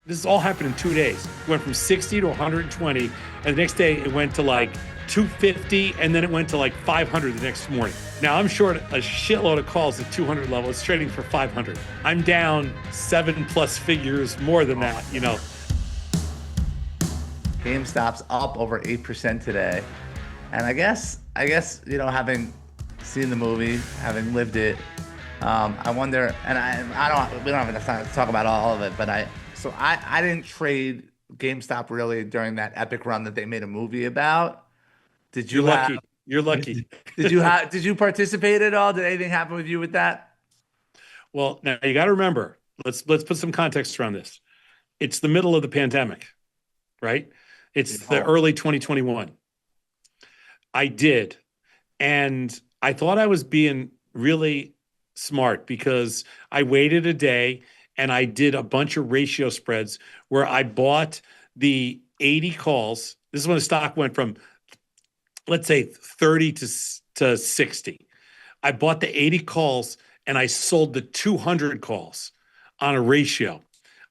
This all happened in 2 days. It went from 60 to 120, and the next day it went to like 250, and then it went to like 500 the next morning. Now I'm short a shitload of calls at 200 level. It's trading for 500. I'm down 7+ figures more than that, you know. GameStop's up over 8% today. And I guess, you know, having seen the movie, having lived it, I wonder, and we don't have enough time to talk about all of it, but I didn't trade GameStop really during that epic run that they made a movie about. Did you? You're lucky. Did you participate at all? Did anything happen with you with that? Well, now you got to remember, let's put some context around this. It's the middle of the pandemic, right? It's the early 2021. I did. And I thought I was being really smart because I waited a day and I did a bunch of ratio spreads where I bought the 80 calls. This is when the stock went from, let's say, 30 to 60. I bought the 80 calls and I sold the 200 calls on a ratio.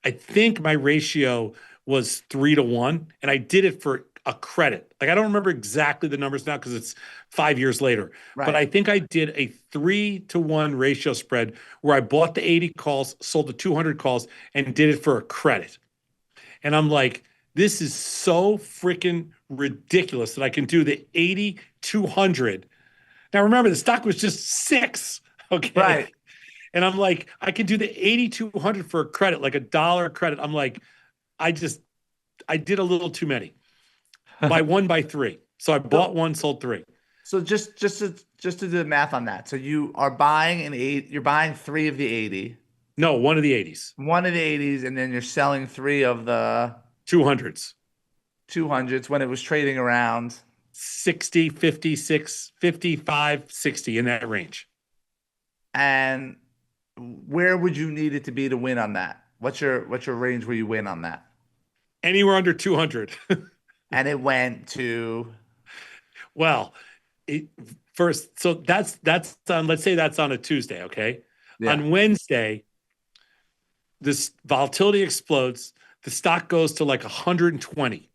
I think my ratio was 3-to-1, and I did it for a credit. Like, I don't remember exactly the numbers now because it's 5 years later. Right. But I think I did a 3-to-1 ratio spread where I bought the 80 calls, sold the 200 calls, and did it for a credit. And I'm like, this is so freaking ridiculous that I can do the 80-200. Now, remember, the stock was just 6. Okay. Right. And I'm like, I can do the 80-200 for a credit, like $1 credit. I'm like, I did a little too many. By 1 by 3. So I bought 1, sold 3. So just to do the math on that. So you are buying you're buying 3 of the 80. No, 1 of the 80s. 1 of the 80s, and then you're selling 3 of the 200s. 200s when it was trading around 60, 56, 55, 60 in that range. And where would you need it to be to win on that? What's your range where you win on that? Anywhere under 200. And it went to, well, first, so that's on, let's say that's on a Tuesday, okay? Yeah. On Wednesday, this volatility explodes. The stock goes to like 120.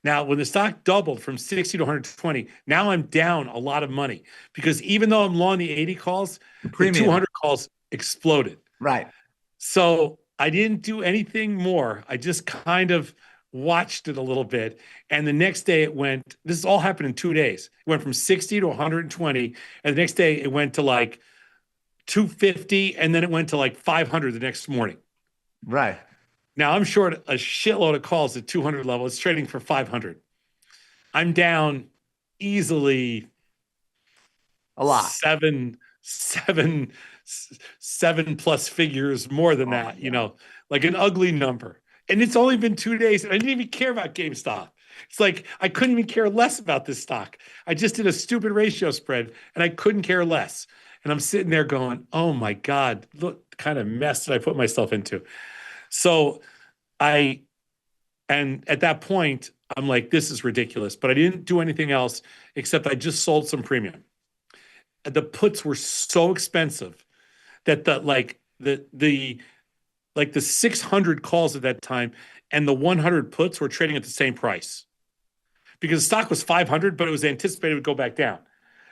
Now, when the stock doubled from 60 to 120, now I'm down a lot of money because even though I'm long the 80 calls, the 200 calls exploded. Right. So I didn't do anything more. I just kind of watched it a little bit. And the next day it went, this all happened in 2 days. It went from 60 to 120. And the next day it went to like 250. And then it went to like 500 the next morning. Right. Now I'm short a shitload of calls at 200 level. It's trading for 500. I'm down easily a lot. 7+ figures more than that, you know, like an ugly number. And it's only been 2 days, and I didn't even care about GameStop. It's like I couldn't even care less about this stock. I just did a stupid ratio spread, and I couldn't care less. And I'm sitting there going, oh, my God, look the kind of mess that I put myself into. So and at that point, I'm like, this is ridiculous. But I didn't do anything else except I just sold some premium. The puts were so expensive that the 600 calls at that time and the 100 puts were trading at the same price because the stock was 500, but it was anticipated it would go back down.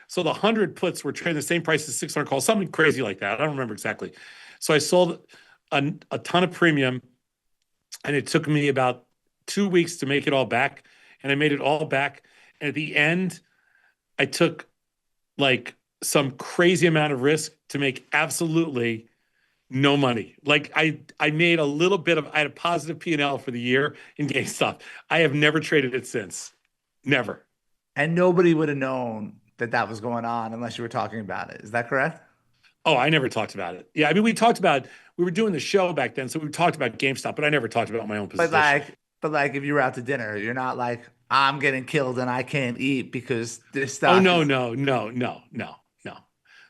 So the 100 puts were trading the same price as 600 calls, something crazy like that. I don't remember exactly. So I sold a ton of premium, and it took me about 2 weeks to make it all back, and I made it all back. And at the end, I took like some crazy amount of risk to make absolutely no money. Like I made a little bit of, I had a positive P&L for the year in GameStop. I have never traded it since. Never. And nobody would have known that was going on unless you were talking about it. Is that correct? Oh, I never talked about it. Yeah, I mean, we were doing the show back then, so we talked about GameStop, but I never talked about my own position. But like if you were out to dinner, you're not like, I'm getting killed and I can't eat because this stuff. Oh, no.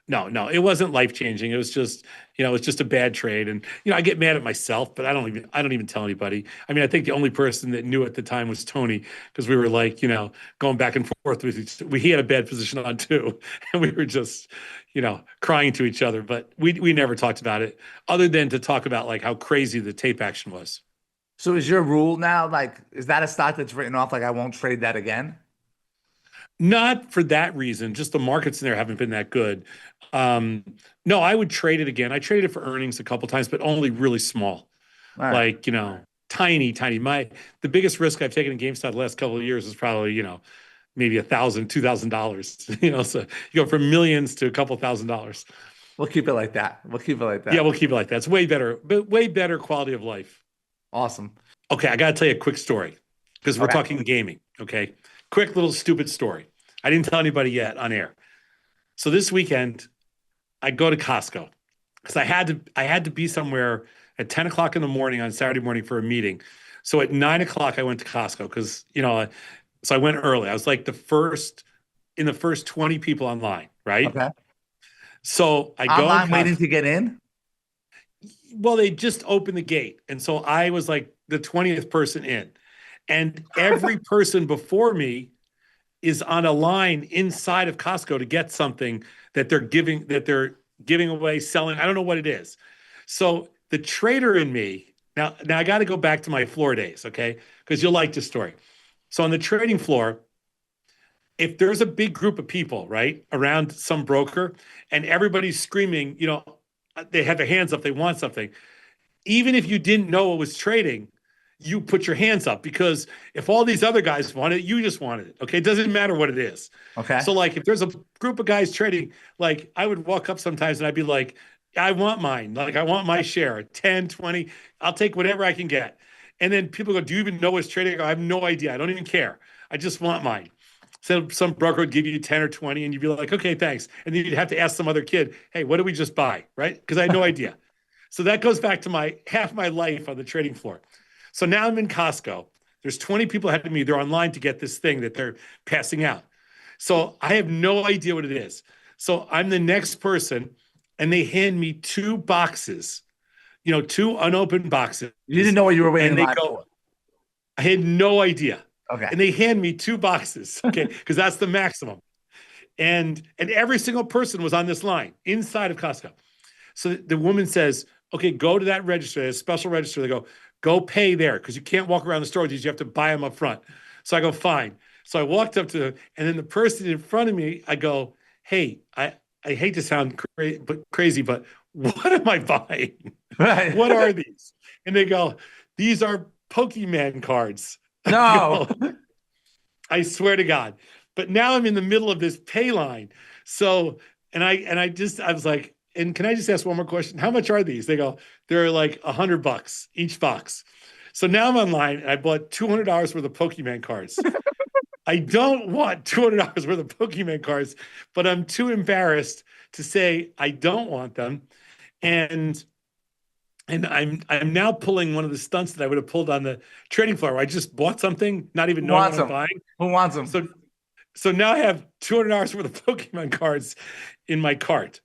No, it wasn't life-changing. It was just, you know, it's just a bad trade. And, you know, I get mad at myself, but I don't even tell anybody. I mean, I think the only person that knew at the time was Tony, because we were like, you know, going back and forth with each other. He had a bad position on too. And we were just, you know, crying to each other. But we never talked about it other than to talk about like how crazy the tape action was. So is your rule now, like, is that a stock that's written off? Like, I won't trade that again? Not for that reason, just the markets in there haven't been that good. Um, no, I would trade it again. I traded it for earnings a couple times, but only really small, All right. like, tiny, tiny. The biggest risk I've taken in GameStop the last couple of years is probably, maybe $1,000, $2,000, so you go from millions to a couple $1,000. We'll keep it like that. We'll keep it like Yeah, that. we'll keep it like that. It's way better, but way better quality of life. Awesome. Okay, I got to tell you a quick story because we're Okay. talking gaming. Okay, quick little stupid story. I didn't tell anybody yet on air. So this weekend, I go to Costco because I had to be somewhere at 10 o'clock in the morning on Saturday morning for a meeting. So at 9 o'clock, I went to Costco because, so I went early. I was like in the first 20 people online, right? Okay. So I go in Online waiting Costco. to get in? Well, they just opened the gate. And so I was like the 20th person in. And every person before me is on a line inside of Costco to get something that they're giving away, selling. I don't know what it is. So the trader in me, now I got to go back to my floor days, okay? Because you'll like this story. So on the trading floor, if there's a big group of people, right, around some broker and everybody's screaming, they have their hands up, they want something, even if you didn't know it was trading, you put your hands up because if all these other guys want it, you just wanted it. Okay. It doesn't matter what it is. Okay. So, like, if there's a group of guys trading, like, I would walk up sometimes and I'd be like, I want mine. Like, I want my share 10, 20. I'll take whatever I can get. And then people go, do you even know what's trading? I go, I have no idea. I don't even care. I just want mine. So some broker would give you 10 or 20 and you'd be like, okay, thanks. And then you'd have to ask some other kid, hey, what did we just buy? Right. Because I had no idea. So that goes back to my half my life on the trading floor. So now I'm in Costco. There's 20 people ahead of me. They're online to get this thing that they're passing out. So I have no idea what it is. So I'm the next person, and they hand me two boxes, two unopened boxes. You didn't know what you were waiting And in they line go, for. I had no idea. Okay. And they hand me two boxes, okay, because that's the maximum. And every single person was on this line inside of Costco. So the woman says, okay, go to that register, a special register. They go pay there because you can't walk around the store with these. You have to buy them up front. So I go, fine. So I walked up to them, and then the person in front of me, I go, hey, I hate to sound crazy, but what am I buying? Right. What are these? And they go, these are Pokemon cards. I No. go, I swear to God. But now I'm in the middle of this pay line. So, I was like, and can I just ask one more question? How much are these? They go, they're like $100 each box. So now I'm online and I bought $200 worth of Pokemon cards. I don't want $200 worth of Pokemon cards, but I'm too embarrassed to say I don't want them. And I'm now pulling one of the stunts that I would have pulled on the trading floor where I just bought something, not even Who knowing what wants I'm them? buying. Who wants them? So now I have $200 worth of Pokemon cards in my cart.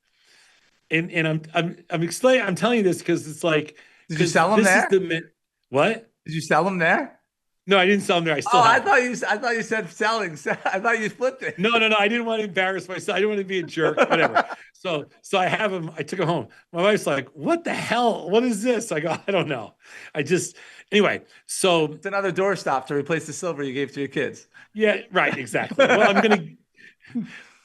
And I'm explaining, I'm telling you this because it's like, Did you because sell them this is there? what? Did you sell them there? No, I didn't sell them there. I Oh, still have them. I thought you said selling. I thought you flipped it. No, no, no. I didn't want to embarrass myself. I didn't want to be a jerk, whatever. So I have them. I took them home. My wife's like, what the hell? What is this? I go, I don't know. Anyway, so It's another doorstop to replace the silver you gave to your kids. yeah, right, exactly. Well,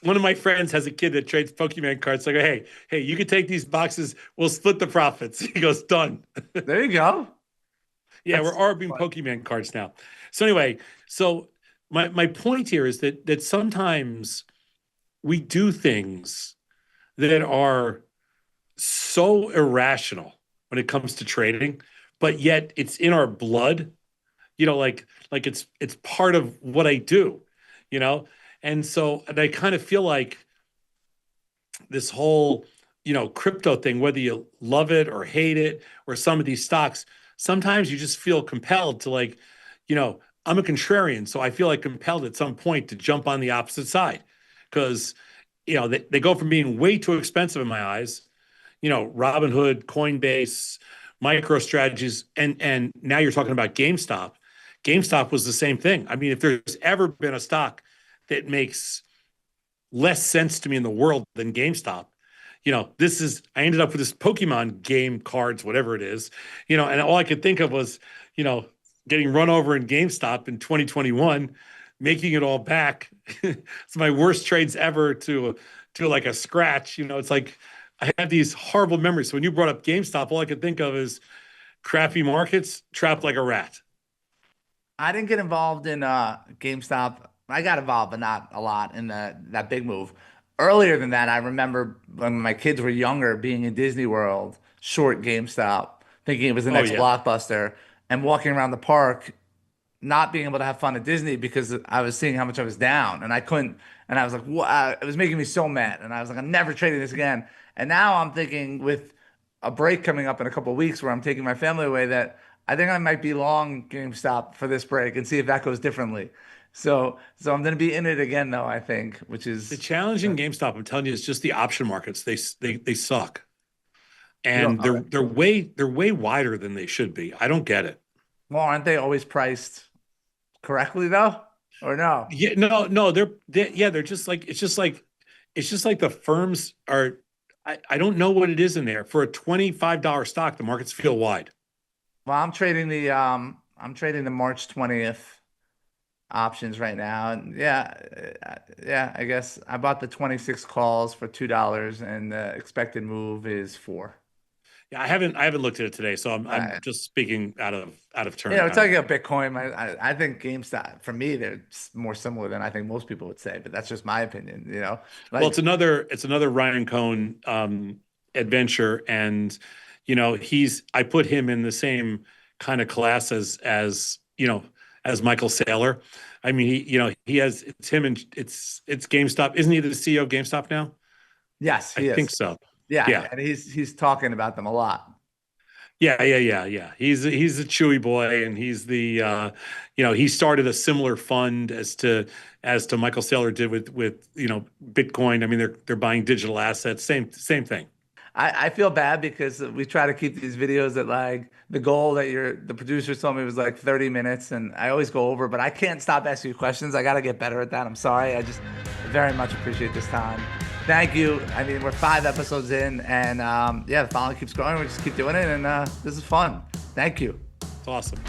one of my friends has a kid that trades Pokemon cards. So I go, hey, you can take these boxes. We'll split the profits. He goes, done. There you go. Yeah, That's we're arbing fun. Pokemon cards now. So anyway, so my point here is that sometimes we do things that are so irrational when it comes to trading, but yet it's in our blood. Like it's part of what I do, you know? And I kind of feel like this whole, crypto thing, whether you love it or hate it, or some of these stocks, sometimes you just feel compelled to, like, I'm a contrarian. So I feel like compelled at some point to jump on the opposite side because, they go from being way too expensive in my eyes, Robinhood, Coinbase, micro strategies. And now you're talking about GameStop. GameStop was the same thing. I mean, if there's ever been a stock that makes less sense to me in the world than GameStop. I ended up with this Pokemon game cards, whatever it is, and all I could think of was, you know, getting run over in GameStop in 2021, making it all back. It's my worst trades ever to like a scratch. It's like I have these horrible memories. So when you brought up GameStop, all I could think of is crappy markets, trapped like a rat. I didn't get involved in GameStop. I got involved, but not a lot in that big move. Earlier than that, I remember when my kids were younger, being in Disney World, short GameStop, thinking it was the Oh next yeah. blockbuster, and walking around the park, not being able to have fun at Disney because I was seeing how much I was down, and I couldn't. And I was like, "What?" It was making me so mad, and I was like, "I'm never trading this again." And now I'm thinking, with a break coming up in a couple of weeks, where I'm taking my family away, that I think I might be long GameStop for this break and see if that goes differently. So I'm going to be in it again, though, I think, which The is challenge in GameStop, I'm telling you, is just the option markets. They suck, you don't and know they're it. way wider than they should be. I don't get it. Well, aren't they always priced correctly though, or no? Yeah, no, they're just like it's just like the firms are. I don't know what it is in there for a $25 stock. The markets feel wide. Well, I'm trading the March 20th options right now, and yeah, yeah, I guess I bought the 26 calls for $2, and the expected move is 4. Yeah, I haven't looked at it today, so I'm Uh, just speaking out of you turn. know, talking about Bitcoin, I think GameStop, for me, they're more similar than I think most people would say, but that's just my opinion, Well, like. it's another Ryan Cohen adventure, and I put him in the same kind of class as Michael Saylor. I mean, it's him and it's GameStop. Isn't he the CEO of GameStop now? Yes, I he think is. so. Yeah, Yeah. and he's talking about them a lot. Yeah. He's a Chewy boy, and he started a similar fund as to Michael Saylor did with Bitcoin. I mean, they're buying digital assets. Same thing. I feel bad because we try to keep these videos at, like, the goal that the producer told me was like 30 minutes, and I always go over, but I can't stop asking you questions. I got to get better at that. I'm sorry. I just very much appreciate this time. Thank you. I mean, we're 5 episodes in, and yeah, the following keeps growing. We just keep doing it, and this is fun. Thank you. It's awesome.